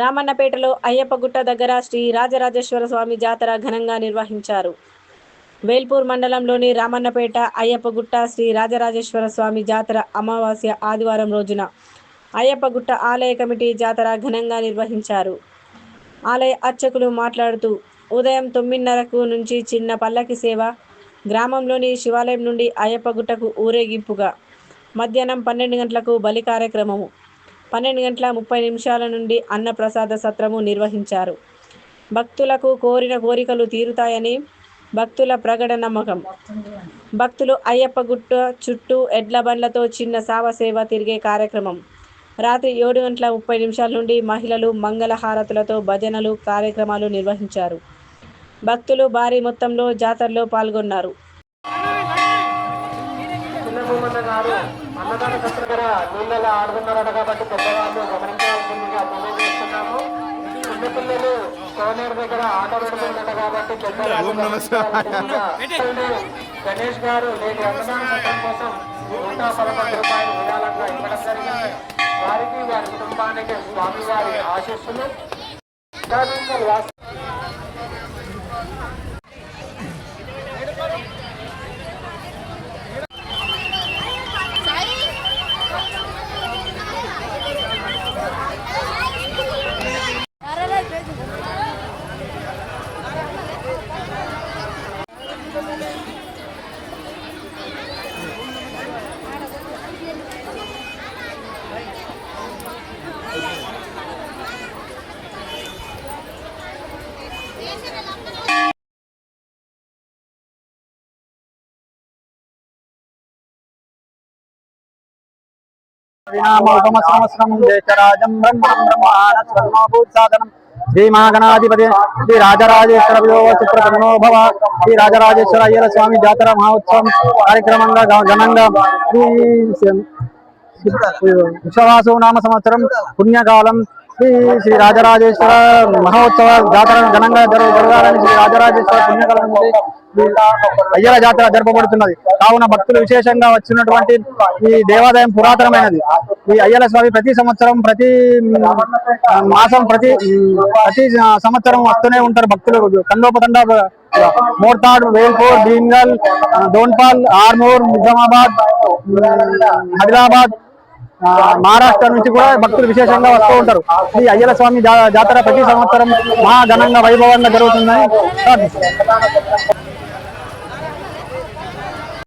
రామన్నపేటలో అయ్యప్పగుట్ట దగ్గర శ్రీ రాజరాజేశ్వర స్వామి జాతర ఘనంగా నిర్వహించారు. వేల్పూర్ మండలంలోని రామన్నపేట అయ్యప్పగుట్ట శ్రీ రాజరాజేశ్వర స్వామి జాతర అమావాస్య ఆదివారం రోజున అయ్యప్పగుట్ట ఆలయ కమిటీ జాతర ఘనంగా నిర్వహించారు. ఆలయ అర్చకులు మాట్లాడుతూ ఉదయం 9:30 నుంచి చిన్న పల్లకి సేవ, గ్రామంలోని శివాలయం నుండి అయ్యప్పగుట్టకు ఊరేగింపుగా, మధ్యాహ్నం 12 గంటలకు బలి కార్యక్రమము, 12:30 నుండి అన్నప్రసాద సత్రము నిర్వహించారు. భక్తులకు కోరిన కోరికలు తీరుతాయని భక్తుల ప్రగాఢ నమ్మకం. భక్తులు అయ్యప్పగుట్ట చుట్టూ ఎడ్ల బండ్లతో చిన్న సావసేవ తిరిగే కార్యక్రమం. రాత్రి 7:30 నుండి మహిళలు మంగళ హారతులతో భజనలు కార్యక్రమాలు నిర్వహించారు. భక్తులు భారీ మొత్తంలో జాతరలో పాల్గొన్నారు. అన్నదాన సత్రం దగ్గర నీళ్ళలో ఆడుతున్నారట కాబట్టి పెద్దవాళ్ళు గమనించాల్సిందిగా తెలియజేస్తున్నాము. చిన్నపిల్లలు కోనేరు దగ్గర ఆట పెడుతుందట కాబట్టి పెద్దవాళ్ళు గణేష్ గారు నేటి అన్నదాన సత్రం కోసం 111 రూపాయలు విరాళంగా ఇవ్వడం జరిగింది. వారికి వారి కుటుంబానికి స్వామివారి ఆశీస్సులు. శ్రీ మహాగణాధిపతి శ్రీ రాజరాజేశ్వర సుప్రసన్నో భవ. శ్రీ రాజరాజేశ్వర అయ్యల స్వామి జాతర మహోత్సవం కార్యక్రమంగా ఘనంగా విశ్వవాసు నామ సంవత్సరం పుణ్యకాలం శ్రీ రాజరాజేశ్వర మహోత్సవ జాతర ఘనంగా జరగాలని శ్రీ రాజరాజేశ్వర పుణ్యకాలం అయ్యల జాతర జరపబడుతున్నది. కావున భక్తులు విశేషంగా వచ్చినటువంటి ఈ దేవాలయం పురాతనమైనది. ఈ అయ్యల స్వామి ప్రతి సంవత్సరం ప్రతి మాసం ప్రతి సంవత్సరం వస్తూనే ఉంటారు భక్తులు. తండోపతండ మోర్తాడ్, వేల్పూర్, భీమ్గల్, దోన్పాల్, ఆర్మూర్, నిజామాబాద్, ఆదిలాబాద్, మహారాష్ట్ర నుంచి కూడా భక్తులు విశేషంగా వస్తూ ఉంటారు. ఈ అయ్యల స్వామి జాతర ప్రతి సంవత్సరం మహా ఘనంగా వైభవంగా జరుగుతుందని